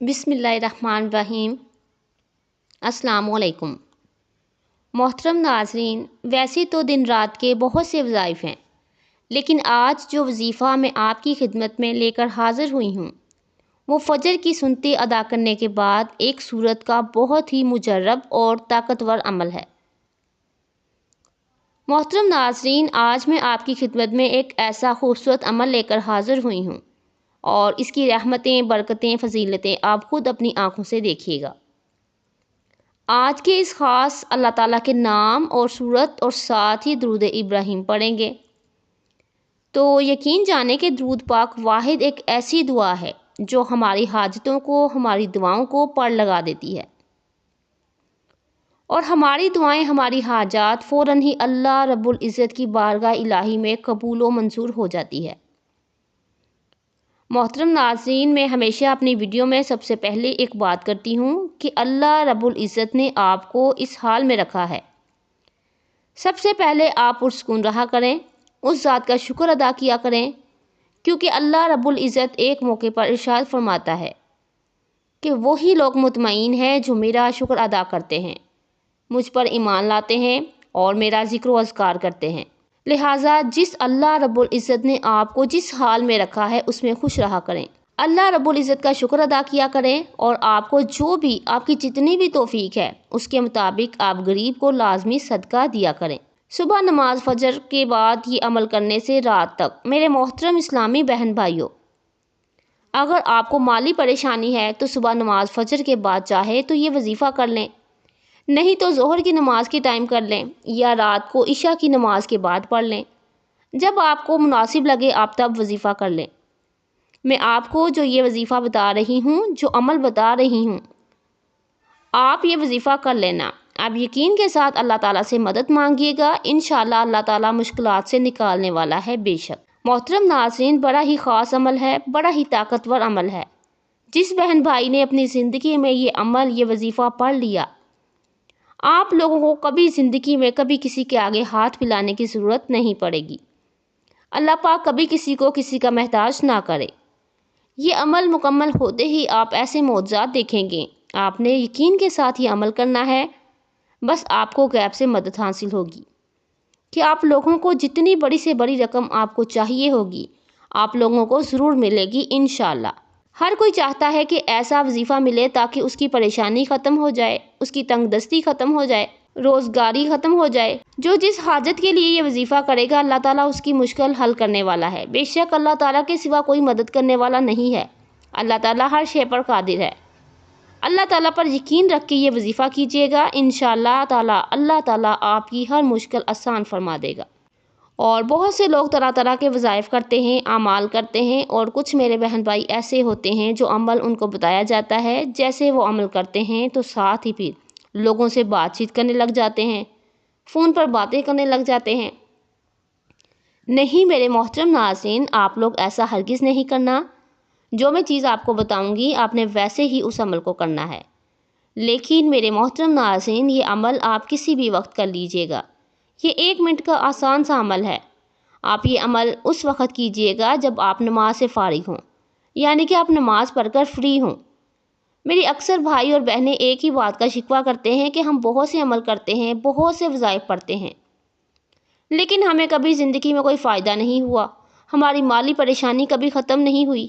بسم اللہ الرحمن الرحیم۔ السلام علیکم محترم ناظرین، ویسے تو دن رات کے بہت سے وظائف ہیں، لیکن آج جو وظیفہ میں آپ کی خدمت میں لے کر حاضر ہوئی ہوں وہ فجر کی سنتی ادا کرنے کے بعد ایک سورت کا بہت ہی مجرب اور طاقتور عمل ہے۔ محترم ناظرین، آج میں آپ کی خدمت میں ایک ایسا خوبصورت عمل لے کر حاضر ہوئی ہوں اور اس کی رحمتیں، برکتیں، فضیلتیں آپ خود اپنی آنکھوں سے دیکھیے گا۔ آج کے اس خاص اللہ تعالیٰ کے نام اور سورت اور ساتھ ہی درود ابراہیم پڑھیں گے تو یقین جانیں کہ درود پاک واحد ایک ایسی دعا ہے جو ہماری حاجتوں کو، ہماری دعاؤں کو پار لگا دیتی ہے، اور ہماری دعائیں، ہماری حاجات فوراً ہی اللہ رب العزت کی بارگاہ الہی میں قبول و منظور ہو جاتی ہے۔ محترم ناظرین، میں ہمیشہ اپنی ویڈیو میں سب سے پہلے ایک بات کرتی ہوں کہ اللہ رب العزت نے آپ کو اس حال میں رکھا ہے۔ سب سے پہلے آپ پرسکون رہا کریں، اس ذات کا شکر ادا کیا کریں، کیونکہ اللہ رب العزت ایک موقع پر ارشاد فرماتا ہے کہ وہی لوگ مطمئن ہیں جو میرا شکر ادا کرتے ہیں، مجھ پر ایمان لاتے ہیں اور میرا ذکر و اذکار کرتے ہیں۔ لہٰذا جس اللہ رب العزت نے آپ کو جس حال میں رکھا ہے اس میں خوش رہا کریں، اللہ رب العزت کا شکر ادا کیا کریں، اور آپ کو جو بھی، آپ کی جتنی بھی توفیق ہے اس کے مطابق آپ غریب کو لازمی صدقہ دیا کریں۔ صبح نماز فجر کے بعد یہ عمل کرنے سے رات تک میرے محترم اسلامی بہن بھائیوں، اگر آپ کو مالی پریشانی ہے تو صبح نماز فجر کے بعد چاہے تو یہ وظیفہ کر لیں، نہیں تو ظہر کی نماز کی ٹائم کر لیں، یا رات کو عشاء کی نماز کے بعد پڑھ لیں۔ جب آپ کو مناسب لگے آپ تب وظیفہ کر لیں۔ میں آپ کو جو یہ وظیفہ بتا رہی ہوں، جو عمل بتا رہی ہوں، آپ یہ وظیفہ کر لینا۔ آپ یقین کے ساتھ اللہ تعالیٰ سے مدد مانگیے گا، انشاءاللہ اللہ تعالیٰ مشکلات سے نکالنے والا ہے بے شک۔ محترم ناظرین، بڑا ہی خاص عمل ہے، بڑا ہی طاقتور عمل ہے۔ جس بہن بھائی نے اپنی زندگی میں یہ عمل، یہ وظیفہ پڑھ لیا، آپ لوگوں کو کبھی زندگی میں کبھی کسی کے آگے ہاتھ پھیلانے کی ضرورت نہیں پڑے گی۔ اللہ پاک کبھی کسی کو کسی کا محتاج نہ کرے۔ یہ عمل مکمل ہوتے ہی آپ ایسے معجزات دیکھیں گے۔ آپ نے یقین کے ساتھ یہ عمل کرنا ہے، بس آپ کو غیب سے مدد حاصل ہوگی کہ آپ لوگوں کو جتنی بڑی سے بڑی رقم آپ کو چاہیے ہوگی آپ لوگوں کو ضرور ملے گی انشاءاللہ۔ ہر کوئی چاہتا ہے کہ ایسا وظیفہ ملے تاکہ اس کی پریشانی ختم ہو جائے، اس کی تنگ دستی ختم ہو جائے، روزگاری ختم ہو جائے۔ جو جس حاجت کے لیے یہ وظیفہ کرے گا اللہ تعالیٰ اس کی مشکل حل کرنے والا ہے۔ بے شک اللہ تعالیٰ کے سوا کوئی مدد کرنے والا نہیں ہے۔ اللہ تعالیٰ ہر شے پر قادر ہے۔ اللہ تعالیٰ پر یقین رکھ کے یہ وظیفہ کیجیے گا، انشاءاللہ تعالیٰ اللہ تعالیٰ آپ کی ہر مشکل آسان فرما دے گا۔ اور بہت سے لوگ طرح طرح کے وظائف کرتے ہیں، اعمال کرتے ہیں، اور کچھ میرے بہن بھائی ایسے ہوتے ہیں جو عمل ان کو بتایا جاتا ہے، جیسے وہ عمل کرتے ہیں تو ساتھ ہی پھر لوگوں سے بات چیت کرنے لگ جاتے ہیں، فون پر باتیں کرنے لگ جاتے ہیں۔ نہیں میرے محترم ناظرین، آپ لوگ ایسا ہرگز نہیں کرنا۔ جو میں چیز آپ کو بتاؤں گی آپ نے ویسے ہی اس عمل کو کرنا ہے، لیکن میرے محترم ناظرین یہ عمل آپ کسی بھی وقت کر لیجئے گا۔ یہ 1 منٹ کا آسان سا عمل ہے۔ آپ یہ عمل اس وقت کیجئے گا جب آپ نماز سے فارغ ہوں، یعنی کہ آپ نماز پڑھ کر فری ہوں۔ میری اکثر بھائی اور بہنیں ایک ہی بات کا شکوہ کرتے ہیں کہ ہم بہت سے عمل کرتے ہیں، بہت سے وظائف پڑھتے ہیں، لیکن ہمیں کبھی زندگی میں کوئی فائدہ نہیں ہوا، ہماری مالی پریشانی کبھی ختم نہیں ہوئی۔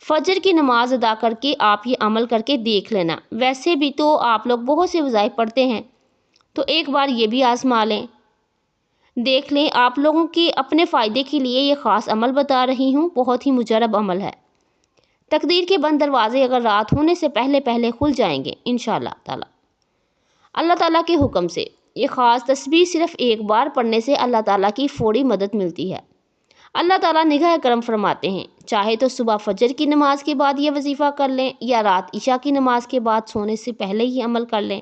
فجر کی نماز ادا کر کے آپ یہ عمل کر کے دیکھ لینا۔ ویسے بھی تو آپ لوگ بہت سے وظائف پڑھتے ہیں، تو ایک بار یہ بھی آزما لیں، دیکھ لیں۔ آپ لوگوں کے اپنے فائدے کے لیے یہ خاص عمل بتا رہی ہوں، بہت ہی مجرب عمل ہے۔ تقدیر کے بند دروازے اگر رات ہونے سے پہلے پہلے کھل جائیں گے انشاءاللہ تعالی، اللہ تعالیٰ کے حکم سے یہ خاص تسبیح صرف ایک بار پڑھنے سے اللہ تعالیٰ کی فوری مدد ملتی ہے۔ اللہ تعالیٰ نگاہ کرم فرماتے ہیں، چاہے تو صبح فجر کی نماز کے بعد یہ وظیفہ کر لیں، یا رات عشاء کی نماز کے بعد سونے سے پہلے یہ عمل کر لیں،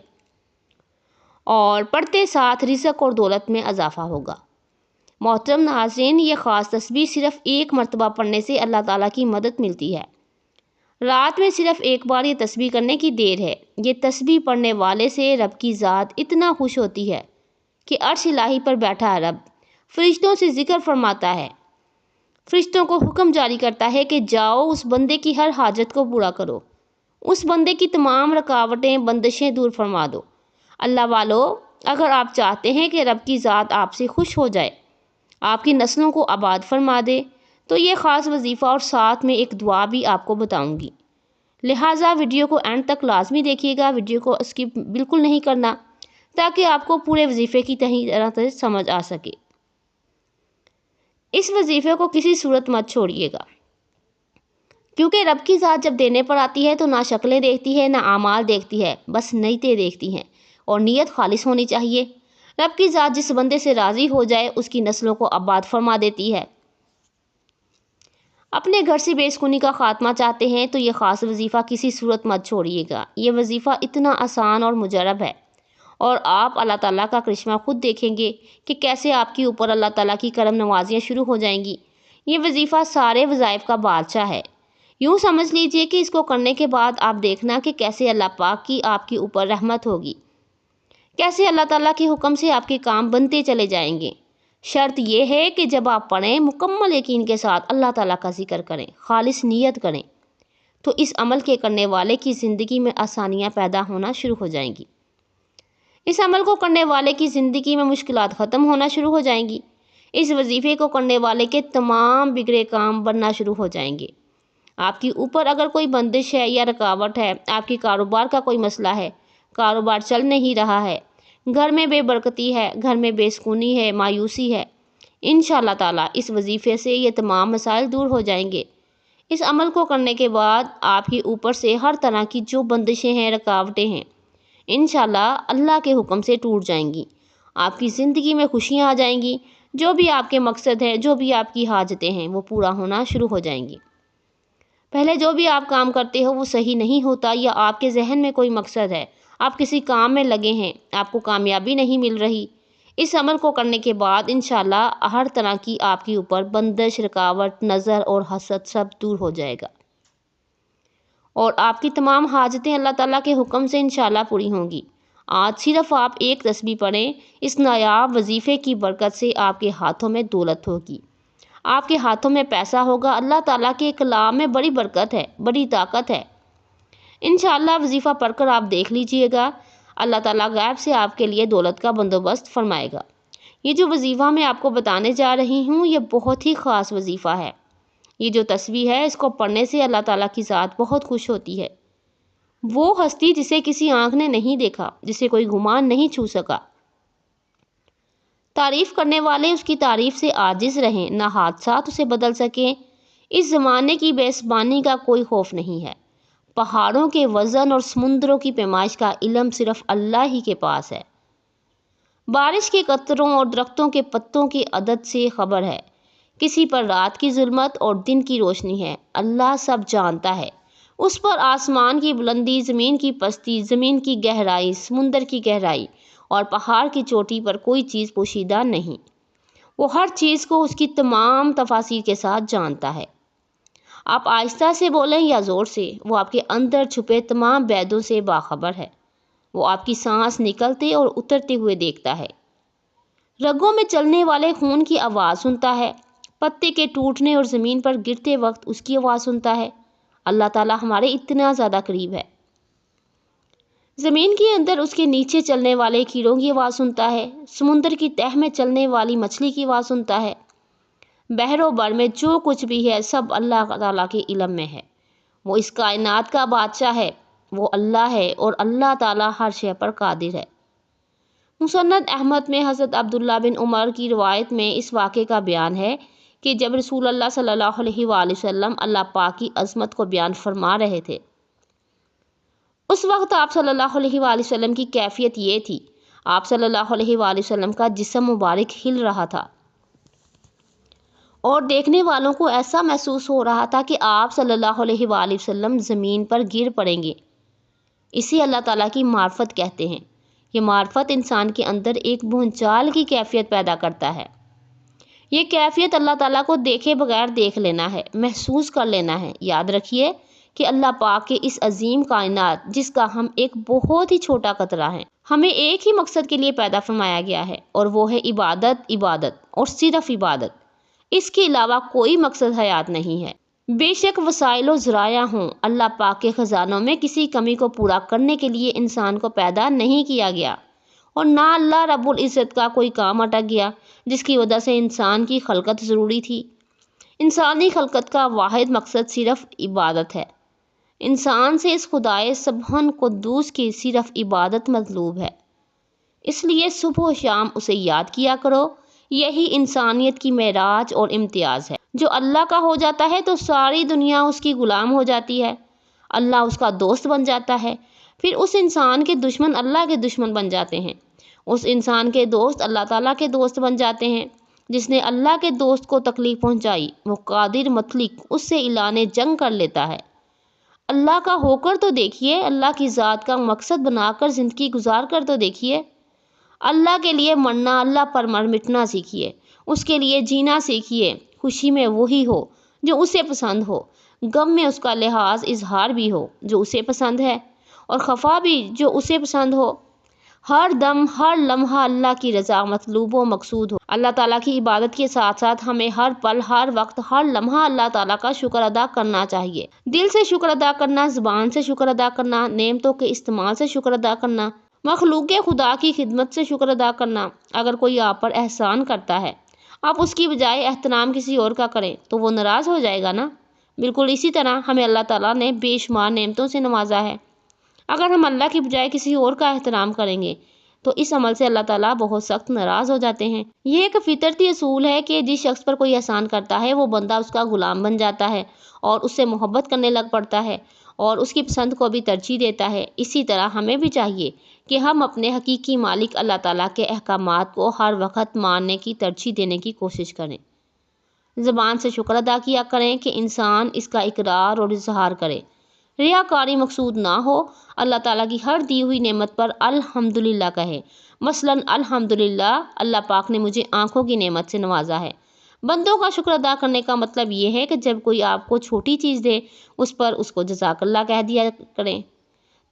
اور پڑھتے ساتھ رزق اور دولت میں اضافہ ہوگا۔ محترم ناظرین، یہ خاص تسبیح صرف 1 مرتبہ پڑھنے سے اللہ تعالیٰ کی مدد ملتی ہے۔ رات میں صرف 1 بار یہ تسبیح کرنے کی دیر ہے۔ یہ تسبیح پڑھنے والے سے رب کی ذات اتنا خوش ہوتی ہے کہ عرش الہی پر بیٹھا رب فرشتوں سے ذکر فرماتا ہے، فرشتوں کو حکم جاری کرتا ہے کہ جاؤ اس بندے کی ہر حاجت کو پورا کرو، اس بندے کی تمام رکاوٹیں بندشیں دور فرما دو۔ اللہ والو، اگر آپ چاہتے ہیں کہ رب کی ذات آپ سے خوش ہو جائے، آپ کی نسلوں کو آباد فرما دے، تو یہ خاص وظیفہ اور ساتھ میں ایک دعا بھی آپ کو بتاؤں گی، لہٰذا ویڈیو کو اینڈ تک لازمی دیکھیے گا، ویڈیو کو اسکپ بالکل نہیں کرنا تاکہ آپ کو پورے وظیفے کی طرح سے سمجھ آ سکے۔ اس وظیفے کو کسی صورت مت چھوڑیے گا، کیونکہ رب کی ذات جب دینے پر آتی ہے تو نہ شکلیں دیکھتی ہے نہ اعمال دیکھتی ہے، بس نیتیں دیکھتی ہیں، اور نیت خالص ہونی چاہیے۔ رب کی ذات جس بندے سے راضی ہو جائے اس کی نسلوں کو آباد فرما دیتی ہے۔ اپنے گھر سے بے سکونی کا خاتمہ چاہتے ہیں تو یہ خاص وظیفہ کسی صورت مت چھوڑیے گا۔ یہ وظیفہ اتنا آسان اور مجرب ہے، اور آپ اللہ تعالیٰ کا کرشمہ خود دیکھیں گے کہ کیسے آپ کے اوپر اللہ تعالیٰ کی کرم نوازیاں شروع ہو جائیں گی۔ یہ وظیفہ سارے وظائف کا بادشاہ ہے۔ یوں سمجھ لیجئے کہ اس کو کرنے کے بعد آپ دیکھنا کہ کیسے اللہ پاک کی آپ کے اوپر رحمت ہوگی، کیسے اللہ تعالیٰ کے حکم سے آپ کے کام بنتے چلے جائیں گے۔ شرط یہ ہے کہ جب آپ پڑھیں مکمل یقین کے ساتھ اللہ تعالیٰ کا ذکر کریں، خالص نیت کریں، تو اس عمل کے کرنے والے کی زندگی میں آسانیاں پیدا ہونا شروع ہو جائیں گی۔ اس عمل کو کرنے والے کی زندگی میں مشکلات ختم ہونا شروع ہو جائیں گی۔ اس وظیفے کو کرنے والے کے تمام بگڑے کام بننا شروع ہو جائیں گے۔ آپ کے اوپر اگر کوئی بندش ہے یا رکاوٹ ہے، آپ کے کاروبار کا کوئی مسئلہ ہے، کاروبار چل نہیں رہا ہے، گھر میں بے برکتی ہے، گھر میں بے سکونی ہے، مایوسی ہے، انشاءاللہ تعالیٰ اس وظیفے سے یہ تمام مسائل دور ہو جائیں گے۔ اس عمل کو کرنے کے بعد آپ کے اوپر سے ہر طرح کی جو بندشیں ہیں، رکاوٹیں ہیں، انشاءاللہ اللہ کے حکم سے ٹوٹ جائیں گی۔ آپ کی زندگی میں خوشیاں آ جائیں گی، جو بھی آپ کے مقصد ہیں، جو بھی آپ کی حاجتیں ہیں، وہ پورا ہونا شروع ہو جائیں گی۔ پہلے جو بھی آپ کام کرتے ہو وہ صحیح نہیں ہوتا، یا آپ کے ذہن میں کوئی مقصد ہے، آپ کسی کام میں لگے ہیں، آپ کو کامیابی نہیں مل رہی، اس عمل کو کرنے کے بعد انشاءاللہ ہر طرح کی آپ کے اوپر بندش، رکاوٹ، نظر اور حسد سب دور ہو جائے گا، اور آپ کی تمام حاجتیں اللہ تعالیٰ کے حکم سے انشاءاللہ پوری ہوں گی۔ آج صرف آپ ایک تسبیح پڑھیں، اس نایاب وظیفے کی برکت سے آپ کے ہاتھوں میں دولت ہوگی، آپ کے ہاتھوں میں پیسہ ہوگا۔ اللہ تعالیٰ کے کلام میں بڑی برکت ہے، بڑی طاقت ہے۔ انشاءاللہ وظیفہ پڑھ کر آپ دیکھ لیجئے گا، اللہ تعالیٰ غیب سے آپ کے لیے دولت کا بندوبست فرمائے گا۔ یہ جو وظیفہ میں آپ کو بتانے جا رہی ہوں، یہ بہت ہی خاص وظیفہ ہے۔ یہ جو تسبیح ہے، اس کو پڑھنے سے اللہ تعالیٰ کی ذات بہت خوش ہوتی ہے۔ وہ ہستی جسے کسی آنکھ نے نہیں دیکھا، جسے کوئی گمان نہیں چھو سکا، تعریف کرنے والے اس کی تعریف سے عاجز رہیں، نہ حادثات اسے بدل سکیں۔ اس زمانے کی بے زبانی کا کوئی خوف نہیں ہے۔ پہاڑوں کے وزن اور سمندروں کی پیمائش کا علم صرف اللہ ہی کے پاس ہے۔ بارش کے قطروں اور درختوں کے پتوں کے عدد سے خبر ہے۔ کسی پر رات کی ظلمت اور دن کی روشنی ہے، اللہ سب جانتا ہے۔ اس پر آسمان کی بلندی، زمین کی پستی، زمین کی گہرائی، سمندر کی گہرائی اور پہاڑ کی چوٹی پر کوئی چیز پوشیدہ نہیں۔ وہ ہر چیز کو اس کی تمام تفاصیل کے ساتھ جانتا ہے۔ آپ آہستہ سے بولیں یا زور سے، وہ آپ کے اندر چھپے تمام بیدوں سے باخبر ہے۔ وہ آپ کی سانس نکلتے اور اترتے ہوئے دیکھتا ہے، رگوں میں چلنے والے خون کی آواز سنتا ہے، پتے کے ٹوٹنے اور زمین پر گرتے وقت اس کی آواز سنتا ہے۔ اللہ تعالیٰ ہمارے اتنا زیادہ قریب ہے۔ زمین کے اندر اس کے نیچے چلنے والے کیڑوں کی آواز سنتا ہے، سمندر کی تہہ میں چلنے والی مچھلی کی آواز سنتا ہے۔ بحر و بر میں جو کچھ بھی ہے سب اللہ تعالیٰ کے علم میں ہے۔ وہ اس کائنات کا بادشاہ ہے، وہ اللہ ہے، اور اللہ تعالیٰ ہر شے پر قادر ہے۔ مسند احمد میں حضرت عبداللہ بن عمر کی روایت میں اس واقعے کا بیان ہے کہ جب رسول اللہ صلی اللہ علیہ وآلہ وسلم اللہ پاک کی عظمت کو بیان فرما رہے تھے، اس وقت آپ صلی اللہ علیہ وآلہ وسلم کی کیفیت یہ تھی، آپ صلی اللہ علیہ وآلہ وسلم کا جسم مبارک ہل رہا تھا، اور دیکھنے والوں کو ایسا محسوس ہو رہا تھا کہ آپ صلی اللہ علیہ وآلہ وسلم زمین پر گر پڑیں گے۔ اسے اللہ تعالیٰ کی معرفت کہتے ہیں۔ یہ معرفت انسان کے اندر ایک بھونچال کی کیفیت پیدا کرتا ہے۔ یہ کیفیت اللہ تعالیٰ کو دیکھے بغیر دیکھ لینا ہے، محسوس کر لینا ہے۔ یاد رکھیے کہ اللہ پاک کے اس عظیم کائنات، جس کا ہم ایک بہت ہی چھوٹا قطرہ ہیں، ہمیں ایک ہی مقصد کے لیے پیدا فرمایا گیا ہے، اور وہ ہے عبادت، عبادت اور صرف عبادت۔ اس کے علاوہ کوئی مقصد حیات نہیں ہے۔ بے شک وسائل و ذرائع ہوں، اللہ پاک کے خزانوں میں کسی کمی کو پورا کرنے کے لیے انسان کو پیدا نہیں کیا گیا، اور نہ اللہ رب العزت کا کوئی کام اٹک گیا جس کی وجہ سے انسان کی خلقت ضروری تھی۔ انسانی خلقت کا واحد مقصد صرف عبادت ہے۔ انسان سے اس خدائے سبحان قدوس کی صرف عبادت مطلوب ہے، اس لیے صبح و شام اسے یاد کیا کرو۔ یہی انسانیت کی معراج اور امتیاز ہے۔ جو اللہ کا ہو جاتا ہے تو ساری دنیا اس کی غلام ہو جاتی ہے، اللہ اس کا دوست بن جاتا ہے، پھر اس انسان کے دشمن اللہ کے دشمن بن جاتے ہیں، اس انسان کے دوست اللہ تعالیٰ کے دوست بن جاتے ہیں۔ جس نے اللہ کے دوست کو تکلیف پہنچائی وہ قادر مطلق اس سے اعلان جنگ کر لیتا ہے۔ اللہ کا ہو کر تو دیکھیے، اللہ کی ذات کا مقصد بنا کر زندگی گزار کر تو دیکھیے۔ اللہ کے لیے مرنا، اللہ پر مر مٹنا سیکھیے، اس کے لیے جینا سیکھیے۔ خوشی میں وہی ہو جو اسے پسند ہو، غم میں اس کا لحاظ اظہار بھی ہو جو اسے پسند ہے، اور خفا بھی جو اسے پسند ہو۔ ہر دم ہر لمحہ اللہ کی رضا مطلوب و مقصود ہو۔ اللہ تعالیٰ کی عبادت کے ساتھ ساتھ ہمیں ہر پل ہر وقت ہر لمحہ اللہ تعالیٰ کا شکر ادا کرنا چاہیے۔ دل سے شکر ادا کرنا، زبان سے شکر ادا کرنا، نعمتوں کے استعمال سے شکر ادا کرنا، مخلوق خدا کی خدمت سے شکر ادا کرنا۔ اگر کوئی آپ پر احسان کرتا ہے، آپ اس کی بجائے احترام کسی اور کا کریں تو وہ ناراض ہو جائے گا نا۔ بالکل اسی طرح ہمیں اللہ تعالیٰ نے بے شمار نعمتوں سے نوازا ہے، اگر ہم اللہ کی بجائے کسی اور کا احترام کریں گے تو اس عمل سے اللہ تعالیٰ بہت سخت ناراض ہو جاتے ہیں۔ یہ ایک فطرتی اصول ہے کہ جس شخص پر کوئی احسان کرتا ہے وہ بندہ اس کا غلام بن جاتا ہے اور اس سے محبت کرنے لگ پڑتا ہے اور اس کی پسند کو بھی ترجیح دیتا ہے۔ اسی طرح ہمیں بھی چاہیے کہ ہم اپنے حقیقی مالک اللہ تعالیٰ کے احکامات کو ہر وقت ماننے کی ترجیح دینے کی کوشش کریں۔ زبان سے شکر ادا کیا کریں کہ انسان اس کا اقرار اور اظہار کرے، ریاکاری مقصود نہ ہو۔ اللہ تعالیٰ کی ہر دی ہوئی نعمت پر الحمدللہ کہے۔ مثلاً الحمدللہ، اللہ پاک نے مجھے آنکھوں کی نعمت سے نوازا ہے۔ بندوں کا شکر ادا کرنے کا مطلب یہ ہے کہ جب کوئی آپ کو چھوٹی چیز دے اس پر اس کو جزاک اللہ کہہ دیا کریں،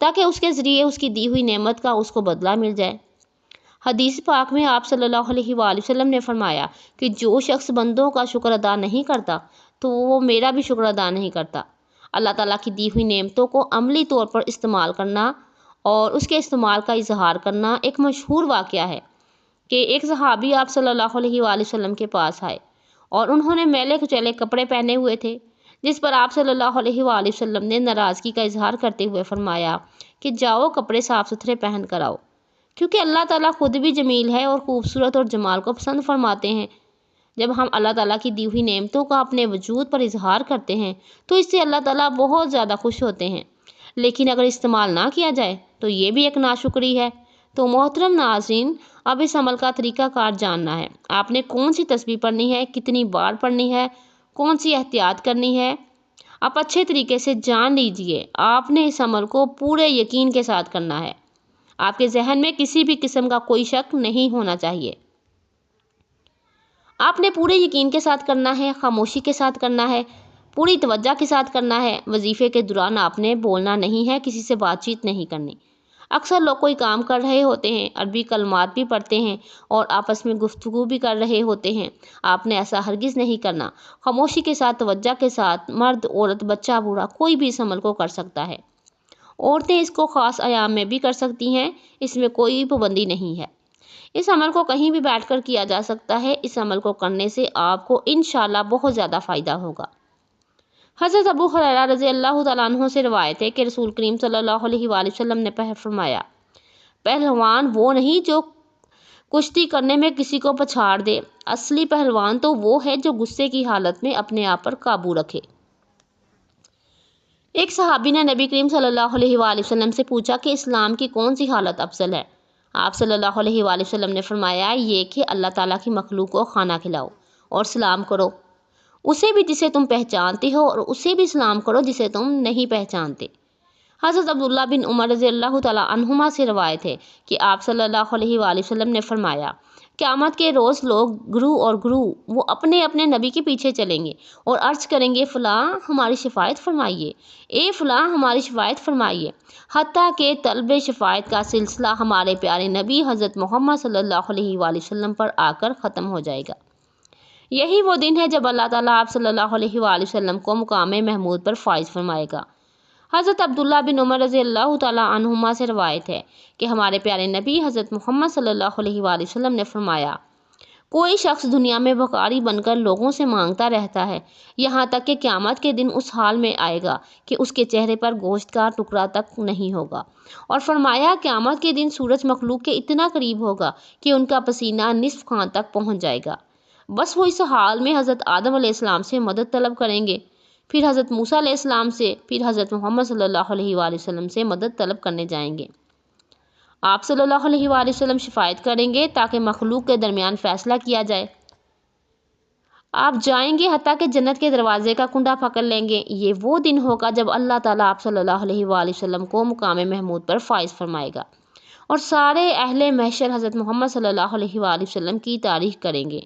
تاکہ اس کے ذریعے اس کی دی ہوئی نعمت کا اس کو بدلہ مل جائے۔ حدیث پاک میں آپ صلی اللہ علیہ وآلہ وسلم نے فرمایا کہ جو شخص بندوں کا شکر ادا نہیں کرتا تو وہ میرا بھی شکر ادا نہیں کرتا۔ اللہ تعالیٰ کی دی ہوئی نعمتوں کو عملی طور پر استعمال کرنا اور اس کے استعمال کا اظہار کرنا ایک مشہور واقعہ ہے کہ ایک صحابی آپ صلی اللہ علیہ وآلہ وسلم کے پاس آئے اور انہوں نے میلے کچیلے کپڑے پہنے ہوئے تھے، جس پر آپ صلی اللہ علیہ وآلہ وسلم نے ناراضگی کا اظہار کرتے ہوئے فرمایا کہ جاؤ کپڑے صاف ستھرے پہن کر آؤ، کیونکہ اللہ تعالیٰ خود بھی جمیل ہے اور خوبصورت اور جمال کو پسند فرماتے ہیں۔ جب ہم اللہ تعالیٰ کی دی ہوئی نعمتوں کا اپنے وجود پر اظہار کرتے ہیں تو اس سے اللہ تعالیٰ بہت زیادہ خوش ہوتے ہیں، لیکن اگر استعمال نہ کیا جائے تو یہ بھی ایک ناشکری ہے۔ تو محترم ناظرین، اب اس عمل کا طریقہ کار جاننا ہے۔ آپ نے کون سی تسبیح پڑھنی ہے، کتنی بار پڑھنی ہے، کون سی احتیاط کرنی ہے، آپ اچھے طریقے سے جان لیجئے۔ آپ نے اس عمل کو پورے یقین کے ساتھ کرنا ہے، آپ کے ذہن میں کسی بھی قسم کا کوئی شک نہیں ہونا چاہیے۔ آپ نے پورے یقین کے ساتھ کرنا ہے، خاموشی کے ساتھ کرنا ہے، پوری توجہ کے ساتھ کرنا ہے۔ وظیفے کے دوران آپ نے بولنا نہیں ہے، کسی سے بات چیت نہیں کرنی۔ اکثر لوگ کوئی کام کر رہے ہوتے ہیں، عربی کلمات بھی پڑھتے ہیں اور آپس میں گفتگو بھی کر رہے ہوتے ہیں۔ آپ نے ایسا ہرگز نہیں کرنا۔ خاموشی کے ساتھ، توجہ کے ساتھ، مرد عورت بچہ بوڑھا کوئی بھی اس عمل کو کر سکتا ہے۔ عورتیں اس کو خاص ایام میں بھی کر سکتی ہیں، اس میں کوئی پابندی نہیں ہے۔ اس عمل کو کہیں بھی بیٹھ کر کیا جا سکتا ہے۔ اس عمل کو کرنے سے آپ کو انشاءاللہ بہت زیادہ فائدہ ہوگا۔ حضرت ابو ہریرہ رضی اللہ تعالیٰ عنہ سے روایت ہے کہ رسول کریم صلی اللہ علیہ وآلہ وسلم نے فرمایا، پہلوان وہ نہیں جو کشتی کرنے میں کسی کو پچھاڑ دے، اصلی پہلوان تو وہ ہے جو غصے کی حالت میں اپنے آپ پر قابو رکھے۔ ایک صحابی نے نبی کریم صلی اللہ علیہ وآلہ وسلم سے پوچھا کہ اسلام کی کون سی حالت افضل ہے؟ آپ صلی اللہ علیہ وآلہ وسلم نے فرمایا، یہ کہ اللہ تعالیٰ کی مخلوق کو کھانا کھلاؤ اور سلام کرو، اسے بھی جسے تم پہچانتے ہو اور اسے بھی سلام کرو جسے تم نہیں پہچانتے۔ حضرت عبداللہ بن عمر رضی اللہ تعالیٰ عنہما سے روایت ہے کہ آپ صلی اللہ علیہ وآلہ وسلم نے فرمایا، قیامت کے روز لوگ گروہ اور گروہ وہ اپنے اپنے نبی کے پیچھے چلیں گے اور عرض کریں گے، فلاں ہماری شفاعت فرمائیے، اے فلاں ہماری شفاعت فرمائیے، حتیٰ کہ طلب شفاعت کا سلسلہ ہمارے پیارے نبی حضرت محمد صلی اللہ علیہ وآلہ وسلم پر آ کر ختم ہو جائے گا۔ یہی وہ دن ہے جب اللہ تعالیٰ آپ صلی اللہ علیہ وآلہ وسلم کو مقام محمود پر فائز فرمائے گا۔ حضرت عبداللہ بن عمر رضی اللہ تعالیٰ عنہما سے روایت ہے کہ ہمارے پیارے نبی حضرت محمد صلی اللہ علیہ وآلہ وسلم نے فرمایا، کوئی شخص دنیا میں بھکاری بن کر لوگوں سے مانگتا رہتا ہے یہاں تک کہ قیامت کے دن اس حال میں آئے گا کہ اس کے چہرے پر گوشت کا ٹکڑا تک نہیں ہوگا، اور فرمایا قیامت کے دن سورج مخلوق کے اتنا قریب ہوگا کہ ان کا پسینہ نصف خان تک پہنچ جائے گا۔ بس وہ اس حال میں حضرت آدم علیہ السلام سے مدد طلب کریں گے، پھر حضرت موسیٰ علیہ السلام سے، پھر حضرت محمد صلی اللہ علیہ وآلہ وسلم سے مدد طلب کرنے جائیں گے۔ آپ صلی اللہ علیہ وآلہ وسلم شفاعت کریں گے تاکہ مخلوق کے درمیان فیصلہ کیا جائے۔ آپ جائیں گے حتیٰ کہ جنت کے دروازے کا کنڈا پکڑ لیں گے۔ یہ وہ دن ہوگا جب اللہ تعالیٰ آپ صلی اللہ علیہ وآلہ وسلم کو مقام محمود پر فائز فرمائے گا، اور سارے اہل محشر حضرت محمد صلی اللہ علیہ وآلہ وسلم کی تعریف کریں گے۔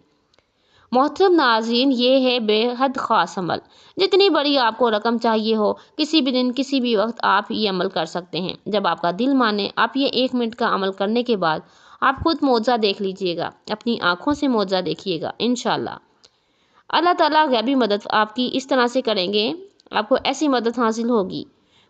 محترم ناظرین، یہ ہے بے حد خاص عمل۔ جتنی بڑی آپ کو رقم چاہیے ہو، کسی بھی دن کسی بھی وقت آپ یہ عمل کر سکتے ہیں۔ جب آپ کا دل مانے، آپ یہ 1 منٹ کا عمل کرنے کے بعد آپ خود معجزہ دیکھ لیجئے گا، اپنی آنکھوں سے معجزہ دیکھیے گا انشاءاللہ۔ اللہ تعالیٰ غیبی مدد آپ کی اس طرح سے کریں گے، آپ کو ایسی مدد حاصل ہوگی۔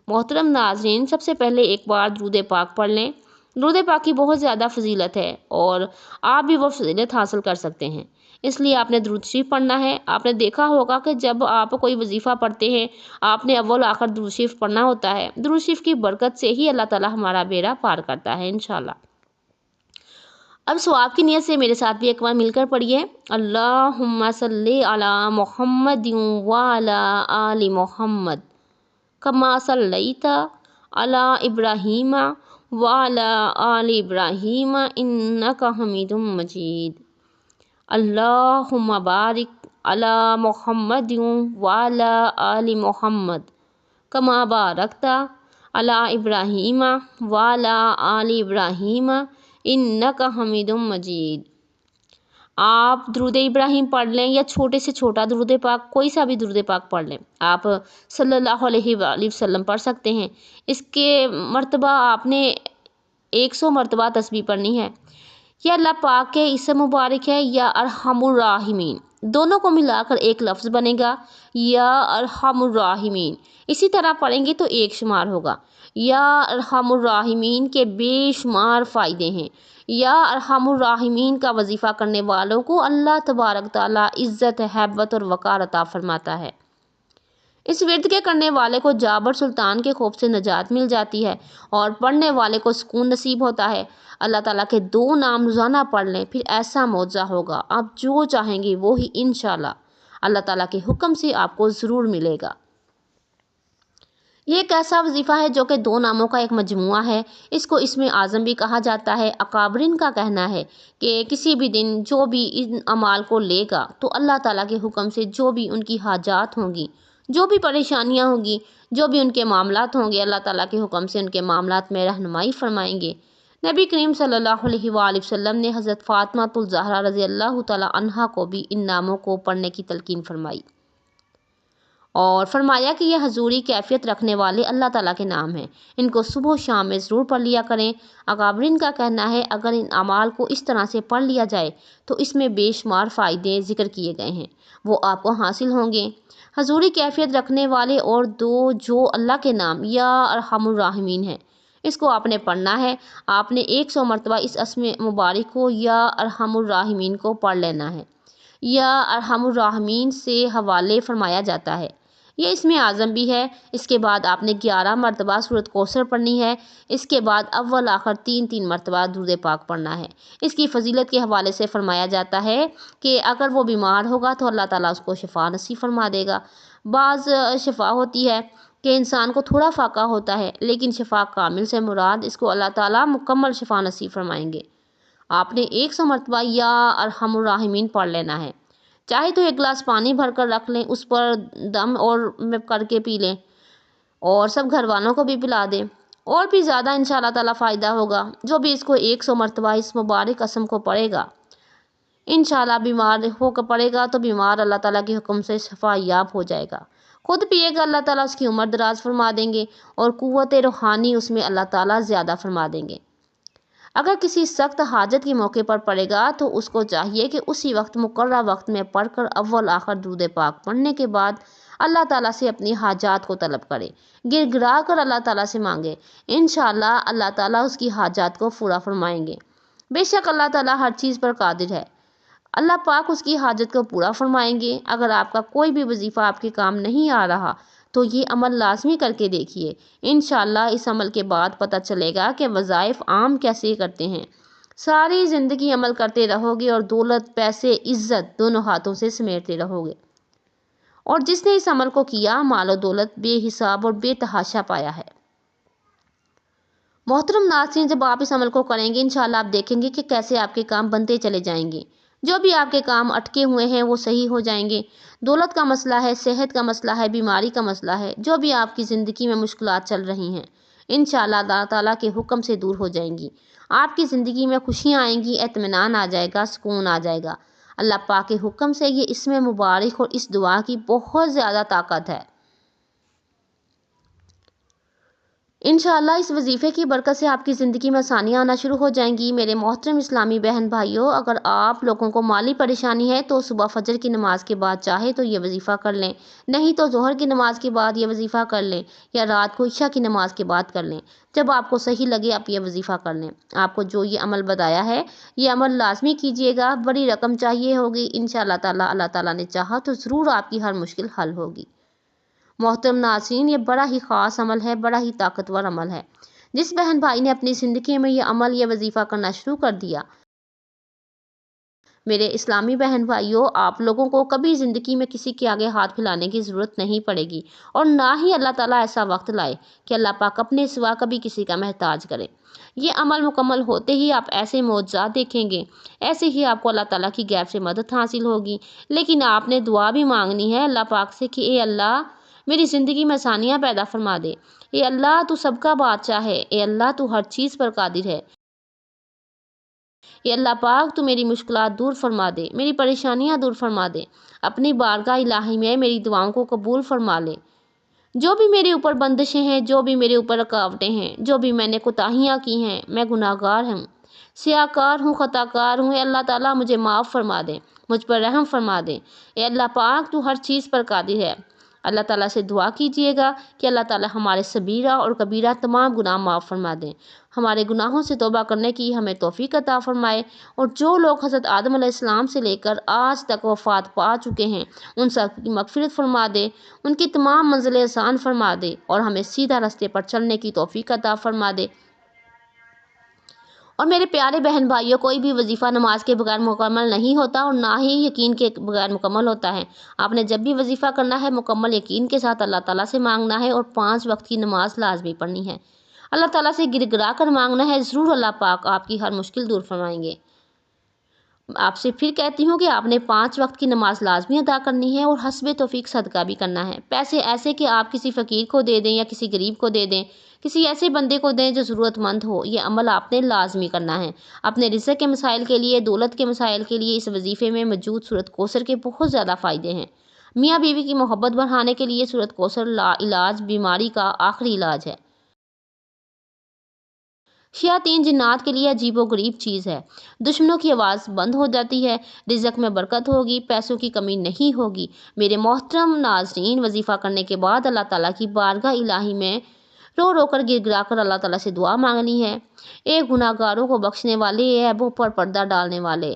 محترم ناظرین، سب سے پہلے ایک بار درود پاک پڑھ لیں۔ درود پاک کی بہت زیادہ فضیلت ہے اور آپ بھی وہ فضیلت حاصل کر سکتے ہیں، اس لیے آپ نے درود شریف پڑھنا ہے۔ آپ نے دیکھا ہوگا کہ جب آپ کوئی وظیفہ پڑھتے ہیں، آپ نے اول آخر درود شریف پڑھنا ہوتا ہے۔ درود شریف کی برکت سے ہی اللہ تعالیٰ ہمارا بیڑا پار کرتا ہے انشاءاللہ۔ اب ثواب کی نیت سے میرے ساتھ بھی ایک بار مل کر پڑھیے، اللہم صلی علی محمد وعلی آل محمد کما صلیت علی ابراہیم وعلی آل ابراہیم انک حمید مجید، اللہم بارک علی محمد وعلی آل محمد کما بارکت علی ابراہیم وعلی آل ابراہیم انک حمید مجید۔ آپ درود ابراہیم پڑھ لیں یا چھوٹے سے چھوٹا درود پاک، کوئی سا بھی درود پاک پڑھ لیں، آپ صلی اللہ علیہ وآلہ وسلم پڑھ سکتے ہیں۔ اس کے مرتبہ آپ نے 100 مرتبہ تسبیح پڑھنی ہے۔ یہ اللہ پاک کے اسم مبارک ہے، یا ارحم الراحمین، دونوں کو ملا کر ایک لفظ بنے گا، یا ارحم الراحمین۔ اسی طرح پڑھیں گے تو ایک شمار ہوگا۔ یا ارحم الراحمین کے بے شمار فائدے ہیں۔ یا ارحم الراحمین کا وظیفہ کرنے والوں کو اللہ تبارک تعالیٰ عزت، ہیبت اور وقار عطا فرماتا ہے۔ اس ورد کے کرنے والے کو جابر سلطان کے خوف سے نجات مل جاتی ہے اور پڑھنے والے کو سکون نصیب ہوتا ہے۔ اللہ تعالیٰ کے 2 نام روزانہ پڑھ لیں، پھر ایسا معجزہ ہوگا، آپ جو چاہیں گے وہی انشاءاللہ اللہ تعالیٰ کے حکم سے آپ کو ضرور ملے گا۔ یہ ایک ایسا وظیفہ ہے جو کہ 2 ناموں کا ایک مجموعہ ہے۔ اس کو اسم اعظم بھی کہا جاتا ہے۔ اکابرین کا کہنا ہے کہ کسی بھی دن جو بھی ان اعمال کو لے گا تو اللہ تعالیٰ کے حکم سے جو بھی ان کی حاجات ہوں گی، جو بھی پریشانیاں ہوں گی، جو بھی ان کے معاملات ہوں گے، اللہ تعالیٰ کے حکم سے ان کے معاملات میں رہنمائی فرمائیں گے۔ نبی کریم صلی اللہ علیہ وآلہ وسلم نے حضرت فاطمہ الزہرا رضی اللہ تعالیٰ عنہا کو بھی ان ناموں کو پڑھنے کی تلقین فرمائی اور فرمایا کہ یہ حضوری کیفیت رکھنے والے اللہ تعالیٰ کے نام ہیں، ان کو صبح و شام میں ضرور پڑھ لیا کریں۔ اکابرین کا کہنا ہے اگر ان اعمال کو اس طرح سے پڑھ لیا جائے تو اس میں بے شمار فائدے ذکر کیے گئے ہیں، وہ آپ کو حاصل ہوں گے۔ حضوری کیفیت رکھنے والے اور 2 جو اللہ کے نام یا ارحم الراحمین ہیں، اس کو آپ نے پڑھنا ہے۔ آپ نے 100 مرتبہ اس اسم مبارک کو یا ارحم الراحمین کو پڑھ لینا ہے۔ یا ارحم الراحمین سے حوالے فرمایا جاتا ہے، یہ اسم اعظم بھی ہے۔ اس کے بعد آپ نے 11 مرتبہ سورۃ کوثر پڑھنی ہے۔ اس کے بعد اول آخر 3 مرتبہ درود پاک پڑھنا ہے۔ اس کی فضیلت کے حوالے سے فرمایا جاتا ہے کہ اگر وہ بیمار ہوگا تو اللہ تعالیٰ اس کو شفا نصیب فرما دے گا۔ بعض شفا ہوتی ہے کہ انسان کو تھوڑا فاقہ ہوتا ہے، لیکن شفا کامل سے مراد اس کو اللہ تعالیٰ مکمل شفا نصیب فرمائیں گے۔ آپ نے 100 مرتبہ یا ارحم الراحمین پڑھ لینا ہے۔ چاہے تو 1 گلاس پانی بھر کر رکھ لیں، اس پر دم اور کر کے پی لیں اور سب گھر والوں کو بھی پلا دیں، اور بھی زیادہ انشاءاللہ تعالیٰ فائدہ ہوگا۔ جو بھی اس کو 100 مرتبہ اس مبارک قسم کو پڑھے گا انشاءاللہ، بیمار ہو کر پڑھے گا تو بیمار اللہ تعالیٰ کے حکم سے شفا یاب ہو جائے گا۔ خود پیے گا اللہ تعالیٰ اس کی عمر دراز فرما دیں گے اور قوت روحانی اس میں اللہ تعالیٰ زیادہ فرما دیں گے۔ اگر کسی سخت حاجت کے موقع پر پڑے گا تو اس کو چاہیے کہ اسی وقت مقررہ وقت میں پڑھ کر اول آخر درود پاک پڑھنے کے بعد اللہ تعالیٰ سے اپنی حاجات کو طلب کرے، گر گرا کر اللہ تعالیٰ سے مانگے۔ انشاءاللہ اللہ تعالیٰ اس کی حاجات کو پورا فرمائیں گے۔ بے شک اللہ تعالیٰ ہر چیز پر قادر ہے، اللہ پاک اس کی حاجت کو پورا فرمائیں گے۔ اگر آپ کا کوئی بھی وظیفہ آپ کے کام نہیں آ رہا تو یہ عمل لازمی کر کے دیکھیے، انشاءاللہ اس عمل کے بعد پتہ چلے گا کہ وظائف عام کیسے کرتے ہیں۔ ساری زندگی عمل کرتے رہو گے اور دولت، پیسے، عزت دونوں ہاتھوں سے سمیٹتے رہو گے، اور جس نے اس عمل کو کیا مال و دولت بے حساب اور بے تحاشا پایا ہے۔ محترم ناظرین، جب آپ اس عمل کو کریں گے انشاءاللہ آپ دیکھیں گے کہ کیسے آپ کے کام بنتے چلے جائیں گے۔ جو بھی آپ کے کام اٹکے ہوئے ہیں وہ صحیح ہو جائیں گے۔ دولت کا مسئلہ ہے، صحت کا مسئلہ ہے، بیماری کا مسئلہ ہے، جو بھی آپ کی زندگی میں مشکلات چل رہی ہیں انشاءاللہ اللہ تعالیٰ کے حکم سے دور ہو جائیں گی۔ آپ کی زندگی میں خوشیاں آئیں گی، اطمینان آ جائے گا، سکون آ جائے گا۔ اللہ پاک کے حکم سے یہ اسم مبارک اور اس دعا کی بہت زیادہ طاقت ہے۔ انشاءاللہ اس وظیفے کی برکت سے آپ کی زندگی میں آسانیاں آنا شروع ہو جائیں گی۔ میرے محترم اسلامی بہن بھائیوں، اگر آپ لوگوں کو مالی پریشانی ہے تو صبح فجر کی نماز کے بعد چاہے تو یہ وظیفہ کر لیں، نہیں تو ظہر کی نماز کے بعد یہ وظیفہ کر لیں، یا رات کو عشاء کی نماز کے بعد کر لیں۔ جب آپ کو صحیح لگے آپ یہ وظیفہ کر لیں۔ آپ کو جو یہ عمل بتایا ہے یہ عمل لازمی کیجیے گا۔ بڑی رقم چاہیے ہوگی، انشاءاللہ تعالیٰ اللہ تعالیٰ نے چاہا تو ضرور آپ کی ہر مشکل حل ہوگی۔ محترم ناظرین، یہ بڑا ہی خاص عمل ہے، بڑا ہی طاقتور عمل ہے۔ جس بہن بھائی نے اپنی زندگی میں یہ عمل، یہ وظیفہ کرنا شروع کر دیا، میرے اسلامی بہن بھائیوں، آپ لوگوں کو کبھی زندگی میں کسی کے آگے ہاتھ پھیلانے کی ضرورت نہیں پڑے گی، اور نہ ہی اللہ تعالیٰ ایسا وقت لائے کہ اللہ پاک اپنے سوا کبھی کسی کا محتاج کرے۔ یہ عمل مکمل ہوتے ہی آپ ایسے معجزات دیکھیں گے، ایسے ہی آپ کو اللہ تعالیٰ کی غیب سے مدد حاصل ہوگی۔ لیکن آپ نے دعا بھی مانگنی ہے اللہ پاک سے کہ اے اللہ میری زندگی میں آسانیاں پیدا فرما دے، اے اللہ تو سب کا بادشاہ ہے، اے اللہ تو ہر چیز پر قادر ہے، اے اللہ پاک تو میری مشکلات دور فرما دے، میری پریشانیاں دور فرما دے، اپنی بارگاہ الہی میں میری دعاؤں کو قبول فرما لے۔ جو بھی میرے اوپر بندشیں ہیں، جو بھی میرے اوپر رکاوٹیں ہیں، جو بھی میں نے کوتاہیاں کی ہیں، میں گناہ گار ہوں، سیاہ کار ہوں، خطا کار ہوں، اے اللہ تعالیٰ مجھے معاف فرما دے، مجھ پر رحم فرما دے، اے اللہ پاک تو ہر چیز پر قادر ہے۔ اللہ تعالیٰ سے دعا کیجیے گا کہ اللہ تعالیٰ ہمارے صغیرہ اور کبیرہ تمام گناہ معاف فرما دیں، ہمارے گناہوں سے توبہ کرنے کی ہمیں توفیق عطا فرمائے، اور جو لوگ حضرت آدم علیہ السلام سے لے کر آج تک وفات پا چکے ہیں ان سب کی مغفرت فرما دے، ان کی تمام منزلیں آسان فرما دے، اور ہمیں سیدھا راستے پر چلنے کی توفیق عطا فرما دے۔ اور میرے پیارے بہن بھائیوں، کوئی بھی وظیفہ نماز کے بغیر مکمل نہیں ہوتا، اور نہ ہی یقین کے بغیر مکمل ہوتا ہے۔ آپ نے جب بھی وظیفہ کرنا ہے مکمل یقین کے ساتھ اللہ تعالیٰ سے مانگنا ہے، اور 5 وقت کی نماز لازمی پڑھنی ہے۔ اللہ تعالیٰ سے گر گرا کر مانگنا ہے، ضرور اللہ پاک آپ کی ہر مشکل دور فرمائیں گے۔ آپ سے پھر کہتی ہوں کہ آپ نے 5 وقت کی نماز لازمی ادا کرنی ہے، اور حسب توفیق صدقہ بھی کرنا ہے۔ پیسے ایسے کہ آپ کسی فقیر کو دے دیں یا کسی غریب کو دے دیں، کسی ایسے بندے کو دیں جو ضرورت مند ہو۔ یہ عمل آپ نے لازمی کرنا ہے۔ اپنے رزق کے مسائل کے لیے، دولت کے مسائل کے لیے اس وظیفے میں موجود سورۃ کوثر کے بہت زیادہ فائدے ہیں۔ میاں بیوی کی محبت بڑھانے کے لیے سورۃ کوثر لا علاج بیماری کا آخری علاج ہے۔ شیاطین جنات کے لیے عجیب و غریب چیز ہے۔ دشمنوں کی آواز بند ہو جاتی ہے، رزق میں برکت ہوگی، پیسوں کی کمی نہیں ہوگی۔ میرے محترم ناظرین، وظیفہ کرنے کے بعد اللہ تعالیٰ کی بارگاہ الہی میں رو رو کر گر گرا کر اللہ تعالیٰ سے دعا مانگنی ہے۔ اے گناہ گاروں کو بخشنے والے، اے عیبوں پر پردہ ڈالنے والے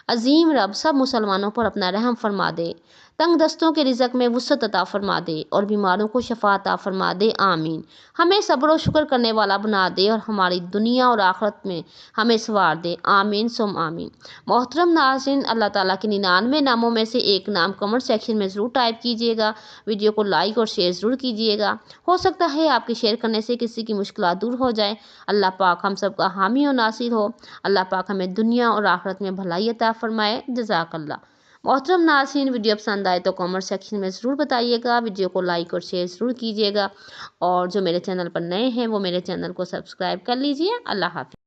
عظیم رب، سب مسلمانوں پر اپنا رحم فرما دے، تنگ دستوں کے رزق میں وسعت عطا فرما دے، اور بیماروں کو شفا عطا فرما دے، آمین۔ ہمیں صبر و شکر کرنے والا بنا دے، اور ہماری دنیا اور آخرت میں ہمیں سنوار دے، آمین ثم آمین۔ محترم ناظرین، اللہ تعالیٰ کے 99 ناموں میں سے ایک نام کمنٹ سیکشن میں ضرور ٹائپ کیجیے گا، ویڈیو کو لائک اور شیئر ضرور کیجیے گا۔ ہو سکتا ہے آپ کے شیئر کرنے سے کسی کی مشکلات دور ہو جائے۔ اللہ پاک ہم سب کا حامی و ناصر ہو۔ اللہ پاک ہمیں دنیا اور آخرت میں بھلائی عطا فرمائے۔ جزاک اللہ۔ محترم ناظرین، ویڈیو پسند آئے تو کامنٹ سیکشن میں ضرور بتائیے گا، ویڈیو کو لائک اور شیئر ضرور کیجیے گا، اور جو میرے چینل پر نئے ہیں وہ میرے چینل کو سبسکرائب کر لیجیے۔ اللہ حافظ۔